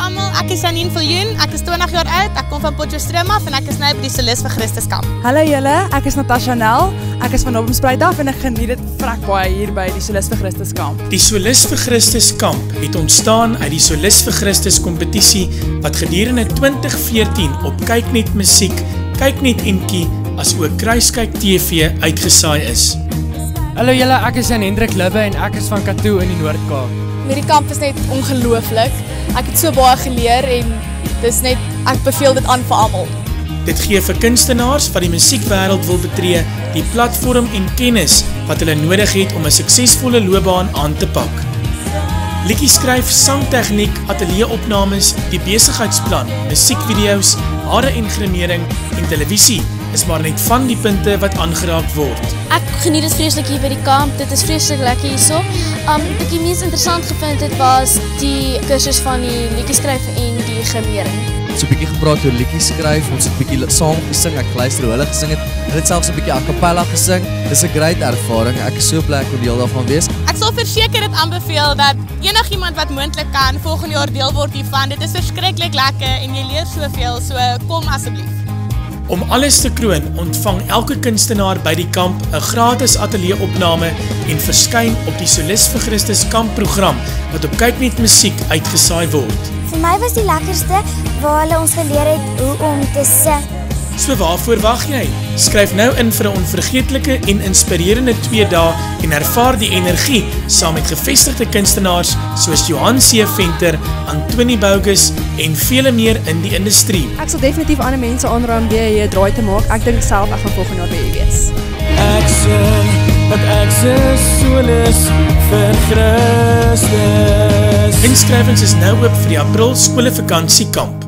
almal, ek is Janine Viljoen, ek is 20 jaar oud, ek kom van Potchefstroom af en ek is nou by die Solis vir Christus kamp. Hallo julle, ek is Natasha Nel, ek is van Oppenspruit af en ek geniet dit vrek baie hier by die Solis vir Christus kamp. Die Solis vir Christus kamp het ontstaan uit die Solis vir Christus kompetisie wat gedurende 2014 op Kyknet Musiek, Kyknet Enkie as ook Kruiskyk TV uitgesaai is. Hallo julle, ek is Jan Hendrik Libbe en ek is van Katoo in die Noord-Kaap. Hierdie kamp is net ongelooflik. Ek het so baie geleer en ek beveel dit aan vir almal. Dit gee vir kunstenaars wat die musiekwêreld wil betree, die platform en kennis wat hulle nodig het om 'n suksesvolle loopbaan aan te pak. Liedjies skryf, sangtegniek, ateljeeopnames, die besigheidsplan, musiekvideo's, hare en grimering en televisie is maar net van die punte wat aangeraak word. Ek geniet dit vreeslik hier by die kamp, dit is vreeslik lekker hierso. Wat ek die mees interessant gevind het was die kursus van die liedjies skryf en die grimering. So 'n bietjie gepraat oor liedjies skryf, ons het 'n bietjie saam gesing, ek luister hoe hulle gesing het. Hulle het selfs 'n bietjie a cappella gesing. Dis 'n great ervaring. Ek is so bly ek kon deel daarvan wees. Ek sal verseker dit aanbeveel dat enigiemand wat moontlik kan volgende jaar deel word hiervan. Dit is verskriklik lekker en jy leer soveel, so kom asseblief. Om alles te kroon, ontvang elke kunstenaar by die kamp 'n gratis ateljeeopname en verskyn op die Solis vir Christus kampprogram wat op Kyknet Musiek uitgesaai word. Vir my was die lekkerste waar hulle ons geleer het hoe om te sing. So waarvoor wag jy? Skryf nou in vir 'n onvergeetlike en inspirerende 2 dae en ervaar die energie saam met gevestigde kunstenaars soos Johan C. Venter, Antoni Bogus en vele meer in die industrie. Ek sal definitief ander mense aanraai om weer hier 'n draai te maak. Ek dink self ek gaan volgende jaar by hier wees. Ek sing dat ek is Solis vir Christus. Inskrywings is nou oop vir die April skoolvakantiekamp.